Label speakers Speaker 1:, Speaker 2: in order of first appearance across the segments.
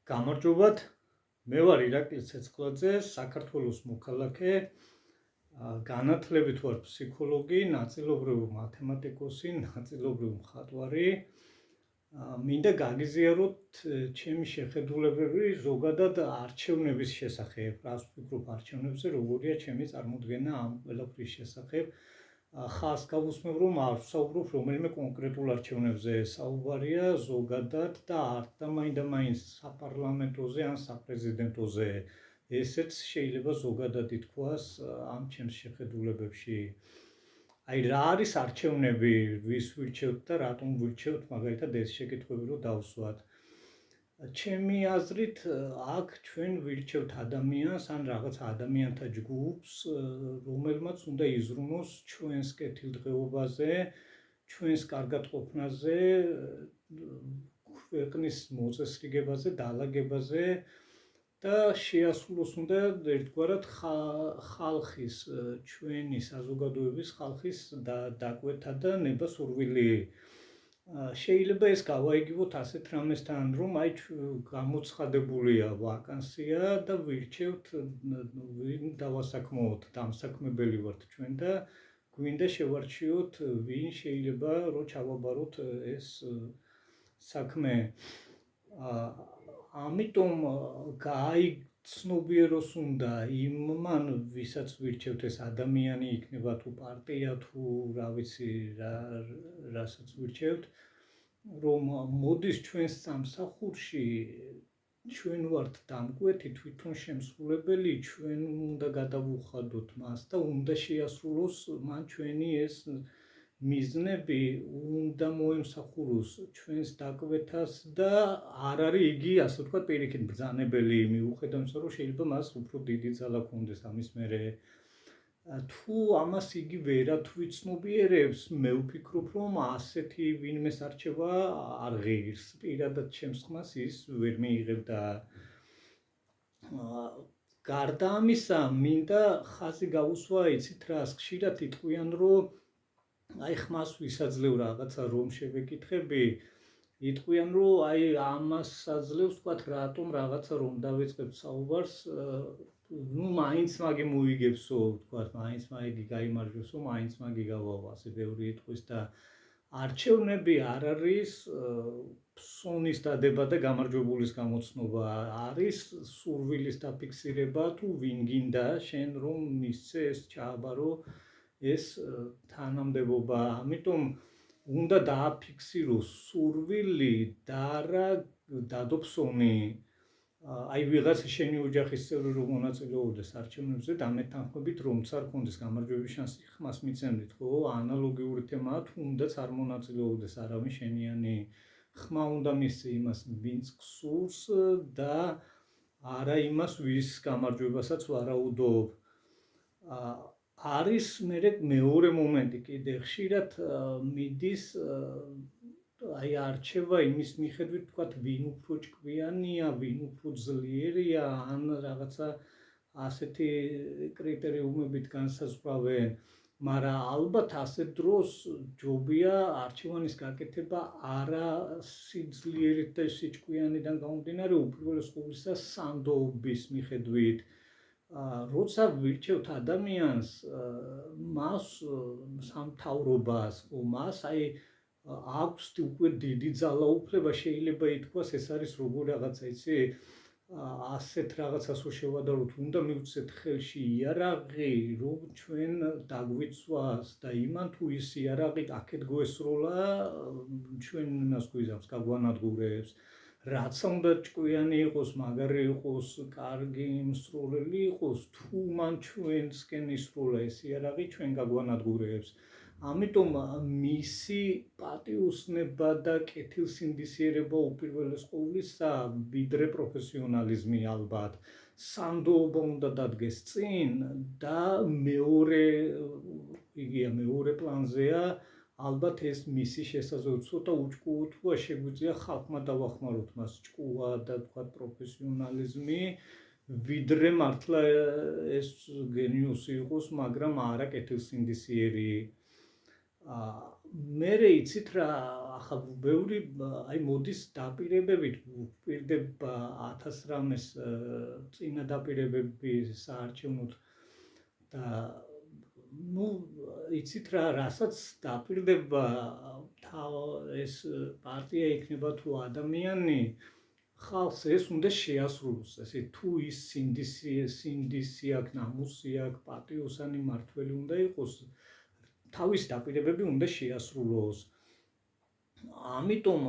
Speaker 1: გამარჯობათ, მე ვარ ირაკლი ცეცხლაძე, საქართველოს მოქალაქე, განათლებით ვარ ფსიქოლოგი, ნაწილობრივ მათემატიკოსი, ნაწილობრივ მხატვარი. მინდა გაგიზიაროთ ჩემი შეხედულებები ზოგადად არჩევნების შესახებ, რას ვფიქრობ არჩევნებზე, როგორია ჩემი წარმოდგენა ამ ყველაფრის შესახებ. ხას გავუსმევ, რომ არ ვსაუბრობ რომელიმე კონკრეტულ არჩევნებზე, საუბარია ზოგადად და არ მაინდა-მაინც საპარლამენტოზე ან საპრეზიდენტოზე. ესეც შეიძლება ზოგადად ითქვას ამ ჩემს შეხედულებებში. აი რა არის არჩევნები, ვის ვირჩევთ და რატომ ვირჩევთ, მაგალითად ეს შეკითხვები რო დავსვათ. ჩემი აზრით, აქ ჩვენ ვირჩევთ ადამიანს ან რაღაც ადამიანთა ჯგუფს, რომელმაც უნდა იზრუნოს ჩვენს კეთილდღეობაზე, ჩვენს კარგად ყოფნაზე, ქვეყნის მოწესრიგებაზე, დაალაგებაზე და შეასრულოს უნდა ერთგვარად ხალხის, ჩვენი საზოგადოების ხალხის დაკვეთა და ნება-სურვილი. შეიძლება ეს გავაიგივოთ ასეთ რამესთან, რომ აი გამოცხადებულია ვაკანსია და ვირჩევთ ვინ დავასაქმოთ, დამსაქმებელი ვართ ჩვენ და გვინდა შევარჩიოთ ვინ შეიძლება რომ ჩავაბაროთ ეს საქმე. ამიტომ გაიცნობიეროს უნდა იმან, ვისაც ვირჩევთ, ეს ადამიანი იქნება თუ პარტია თუ რა ვიცი რასაც ვირჩევთ, რომ მოდის ჩვენს სამსახურში, ჩვენ ვართ დამკვეთი, თვითონ შემსრულებელი, ჩვენ უნდა გადავუხადოთ მას და უნდა შეასრულოს მან ჩვენი ეს მიზნები, უნდა მოემსახუროს ჩვენს დაკვეთას და არ არის იგი, ასე ვთქვათ, პირიქით ბრძანებელი, მიუხედავად იმისა, რომ შეიძლება მას უფრო დიდი ძალა ჰქონდეს ამის მერე. თუ ამას იგი ვერად ვიცნობიერებს, მე ვფიქრობ, რომ ასეთი ვინმეს არჩევა არ ღირს, პირადად ჩემს ხმას ის ვერ მიიღებდა. გარდა ამისა, მინდა ხაზი გავუსვა, იცით რას, ხშირად იტყვიან, რომ აი ხმას ვისაძლევ რაღაცა რომ შევეკითხები, იტყვიან, რომ აი ამას აძლევს, თქვათ, რატომ რაღაცა რომ დავიწყებ საუბარს, მაინც მაგი მოიგებსო, თქვათ, მაინც მაგი გაიმარჯვებსო, მაინც მაგი გავავა, ასე ბევრი იტყვის და არჩევნები არ არის ფსონის დადება და გამარჯვებულის გამოცნობა, არის სურვილის დაფიქსირება, თუ ვინ გინდა შენ რომ მისცე ეს ჩააბარო ეს თანამდებობა. ამიტომ უნდა დააფიქსიროს სურვილი და არა დადო ფსონი. აი ვიღაცა შენი ოჯახის წევრი რომ მონაწილეობდეს არჩევნებზე და ამეთანხმებით რომც არ ქონდეს გამარჯვების შანსი, ხმას მიცემდით, ხო? ანალოგიური თემაა, თუნდაც არ მონაწილეობდეს არავინ შენიანი, ხმა უნდა მისცე იმას, ვინც გსურს და არა იმას, ვის გამარჯვებასაც ვარაუდობ. არის მეორე მომენტი კიდე, ხშირად მიდის აი არჩევა იმის მიხედვით, თქვათ, ვინ უფრო ჭკვიანია, ვინ უფრო ძლიერია, ან რაღაცა ასეთი კრიტერიუმებით განსაზღვრავენ, მაგრამ ალბათ ასეთ დროს ჯობია არჩევანის გაკეთება არა სიძლიერით და სიჭკვიანიდან გამომდინარე, უპირველეს ყოვლისა სანდოობის მიხედვით. როცა ვირჩევთ ადამიანს, მას სამთავრობას, მას აი აქვს უკვე დიდი ძალაუფლება, შეიძლება ითქვას, ეს არის როგორ რაღაცა, იცი, ასეთ რაღაცას რო შევადაროთ, უნდა მივცეთ ხელში იარაღი, რომ ჩვენ დაგვიცვას და იმან თუ ის იარაღი აქეთ გვესროლა, ჩვენ იმას გვიზამს, გაგვანადგურებს. რაც უნდა ჭკვიანი იყოს, მაგარი იყოს, კარგი მსროლელი იყოს, თუ მან ჩვენსკენ ისროლა ეს იარაღი, ჩვენ გაგვანადგურებს. ამიტომ მისი პატიოსნება და კეთილსინდისიერება უპირველეს ყოვლისა, ვიდრე პროფესიონალიზმი ალბათ, სანდოობა უნდა დადგეს წინ და მეორე პლანზეა ალბათ ეს მისი შესაძლებლობა, ცოტა უჭკუოთუა შეგვიძლია ხალხმა დავახმაროთ მას ჭკუა და თქვათ პროფესიონალიზმი, ვიდრე მართლა ეს გენიოსი იყოს, მაგრამ არა კეთილსინდისიერი. მერე იცით რა ახლა ბევრი აი მოდის დაპირებებით ვპირდება 1000 რამეს წინა დაპირებები საარჩევნოდ და ну იცით რა რასაც დაპირდება ეს პარტია იქნება თუ ადამიანი ხალხს ეს უნდა შეასრულოს ესე თუ ის სინდისი აქვს ნამუსი აქვს პატიოსანი მართველი უნდა იყოს თავის დაპირებები უნდა შეასრულოს. ამიტომ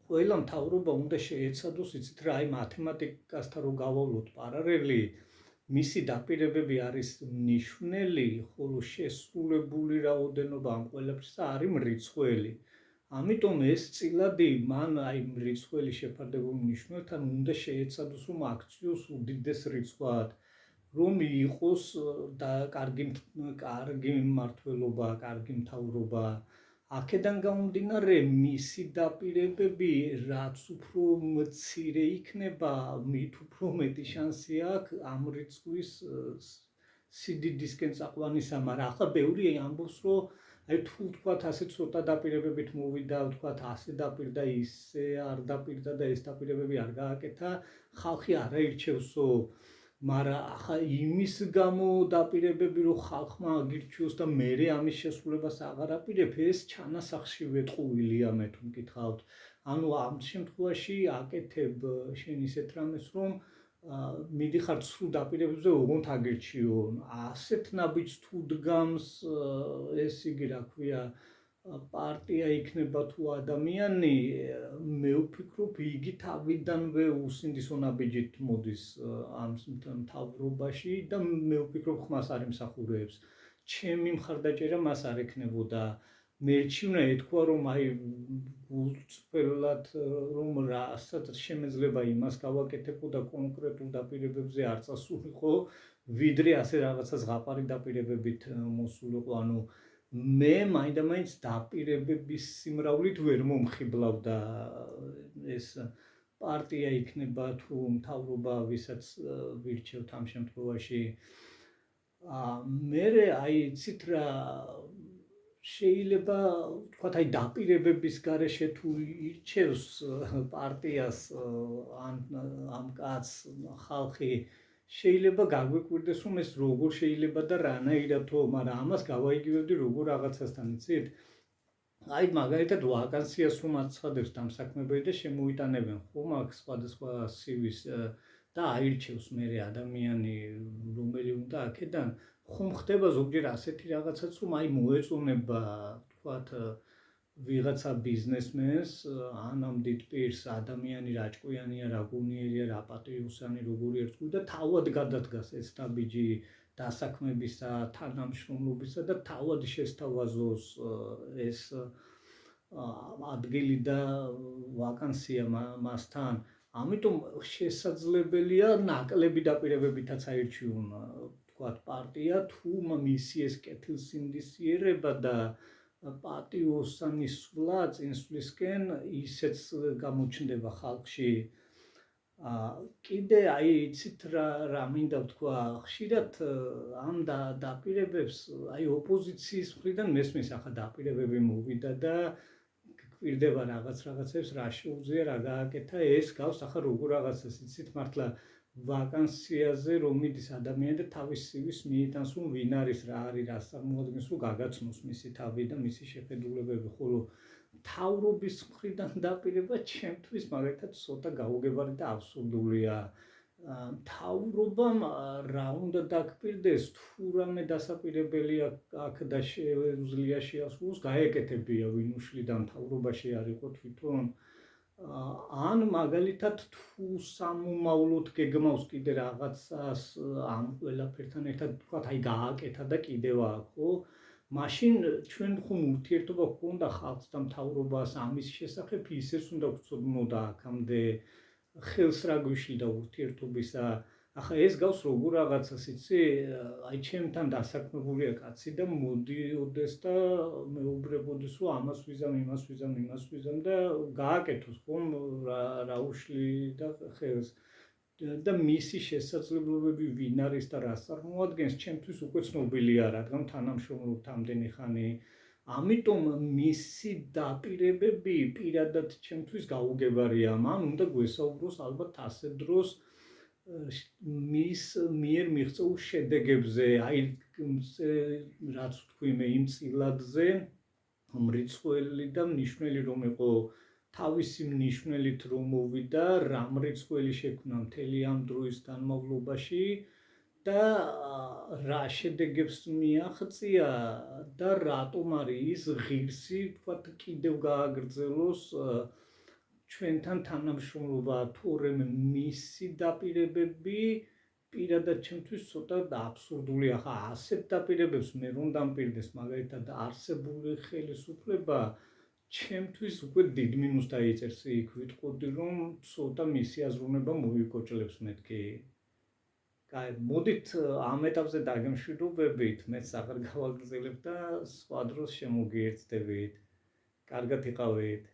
Speaker 1: ყველა მთავრობა უნდა შეეცადოს, იცით რა, აი მათემატიკასთან რო გავავლოთ პარალელი, მისი დაპირებები არის მნიშვნელი, ხოლო შესრულებული რაოდენობა ამ ყველაფრის არის მრიცხველი. ამიტომ ეს წილადი მან აი მრიცხველი შეფარდებულ მნიშვნელთან უნდა შეეცადოს, რომ აქციოს უდიდეს რიცხვად. რომ იყოს და კარგი მმართველობა, კარგი მთავრობა. აქედან გამომდინარე, მისი დაპირებები რაც უფრო მცირე იქნება, მით უფრო მეტი შანსი აქვს ამ რიცხვის სიდიდისკენ წაყვანისა, მაგრამ ახლა ბევრი ამბობს, რომ აი თუ თქვათ ასე ცოტა დაპირებებით მოვიდა, თქვათ ასე დაპირდა, ისე არ დაპირდა და ეს დაპირებები არ გააკეთა, ხალხი არ აირჩევსო. მაგრამ ახლა იმის გამო დაპირებები რომ ხალხმა აგირჩიოს და მერე ამის შესრულებას აღარ აპირებ, ეს ჩანასახში ვეტყუვილია მე თუ მკითხავთ. ანუ ამ შემთხვევაში აკეთებ შენ ისეთ რამეს რომ მიდიხარ სრულ დაპირებებზე ოღონდ აგირჩიონ. ასეთ ნაბიჯს თუ დგამს ეს იგი რა ქვია პარტია იქნება თუ ადამიანი, მე ვფიქრობ, იგი თავიდანვე უსინდისო ნაბიჯით მოდის ამ მთავრობაში და მე ვფიქრობ, ხმას არ იმსახურებს. ჩემი მხარდაჭერა მას არ ექნებოდა. მერჩივნა ეთქვა, რომ აი გულწრფელად რომ რასაც შემეძლება იმას გავაკეთებო და კონკრეტულ დაპირებებზე არ წასულიყო, ვიდრე ასე რაღაცა ზღაპარი დაპირებებით მოსულიყო, ანუ მე მაინდა-მაინც დაპირებების სიმრავლით ვერ მომხიბლავდა ეს პარტია იქნება თუ მთავრობა, ვისაც ვირჩევთ ამ შემთხვევაში. მერე აი იცით რა შეიძლება თქვათ აი დაპირებების გარეშე თუ ირჩევს პარტიას ამ კაცს ხალხი შეიძლება გაგვიკვირდეს რომ ეს როგორ შეიძლება და რანაირადო, მაგრამ ამას გავაიგივებდი როგორ რაღაცასთან, იცით? აი მაგალითად ვაკანსიას რომ აცხადებს დამსაქმებელი და შემოიტანებენ ხომ აქ სხვადასხვა CV-ს და აირჩევს მერე ადამიანი რომელი უნდა აქედან ხომ ხდება ზოგჯერ ასეთი რაღაცაც რომ აი მოეწონება თქვათ ვიღაცა ბიზნესმენს ან ამ დიდ პირს ადამიანი რა ჭკვიანია, რა გონიერია, რა პატრიოტული, როგორი ერთხმი და თავად გადადგას ეს ნაბიჯი დასაქმებისა, თანამშრომლობისა და თავად შესთავაზოს ეს ადგილი და ვაკანსია მასთან. ამიტომ შესაძლებელია ნაკლები დაპირებებითაც აირჩიონ თქვათ პარტია თუ მისი ეს კეთილსინდისიერება და პატიოსანი სვლა წინსვლისკენ ისეც გამოჩნდება ხალხში. კიდე აი იცით რა მინდა ვთქვა, ხშირად ამ დაპირებებს აი ოპოზიციის მხრიდან მესმის ახლა დაპირებები მოვიდა და გვირდება რაღაცებს რა შეუძლია რა გააკეთა, ეს გავს ახლა როგორ რაღაცას იცით მართლა ვაკანსიაზე რომ მიდის ადამიანი და თავის CV-ს მიიტანს რომ ვინ არის რა არის რა წარმოადგენს რომ გაგაცნოს მისი თავი და მისი შეხედულებები, ხოლო მთავრობის მხრიდან დაპირება ჩემთვის მაგალითად ცოტა გაუგებარი და აბსურდულია. მთავრობამ რა უნდა დაგპირდეს თუ რამე დასაპირებელი აქ და შეუძლია შეასრულოს, გაეკეთებია ვინ უშლიდა მთავრობაში არ იყო თვითონ. ან მაგალითად თუ სამომავლოდ გეგმავს კიდე რაღაცას ამ ყველაფერთან ერთად თქვათ აი გააკეთა და კიდევ აქვს, ხო? მაშინ ჩვენ ხომ ურთიერთობა გქონდა ხალხს და მთავრობას ამის შესახებ ისეც უნდა გვწოდნოდა აქამდე ხელს რა გვიშლიდა ურთიერთობისა. ახლა ეს გავს როგორ რაღაცას იცი, აი ჩემთან დასაქმებულია კაცი და მოდიოდეს და მეუბრებოდეს რომ ამას ვიზამ და გააკეთოს ხომ რა უშლიდა ხელს და მისი შესაძლებლობები ვინ არის და რას წარმოადგენს, ჩემთვის უკვე ცნობილია, რადგან თანამშრომლობთ ამდენი ხანი. ამიტომ მისი დაპირებები პირადად ჩემთვის გაუგებარია. მან უნდა გვესაუბროს ალბათ ასე დროს მის მიერ მიღწეულ შედეგებზე, აი რაც ვთქვი მე იმ წილადზე, მრიცხველი და მნიშვნელი რომ იყო, თავისი მნიშვნელით რომ მოვიდა, რა მრიცხველი შექმნა მთელი ამ დროის განმავლობაში და რა შედეგებს მიაღწია და რატომ არის ის ღირსი, თქვათ, კიდევ გააგრძელოს ჩვენთან თანამშრომლობა, თორემ მისი დაპირებები პირადად ჩემთვის ცოტა აბსურდულია. ხა ასეთ დაპირებებს მე რომ დამპირდეს, მაგალითად არსებული ხელისუფლება ჩემთვის უკვე დიდ მინუსს დაიწერს. იქ ვიტყოდი რომ ცოტა მისი აზროვნება მოიკოჭლებს მეთქი. კაი, მოდით ამ ეტაპზე დაგემშვიდობებით, მეც აღარ გავაგრძელებ და სხვა დროს შემოგიერთდებით. კარგად იყავით.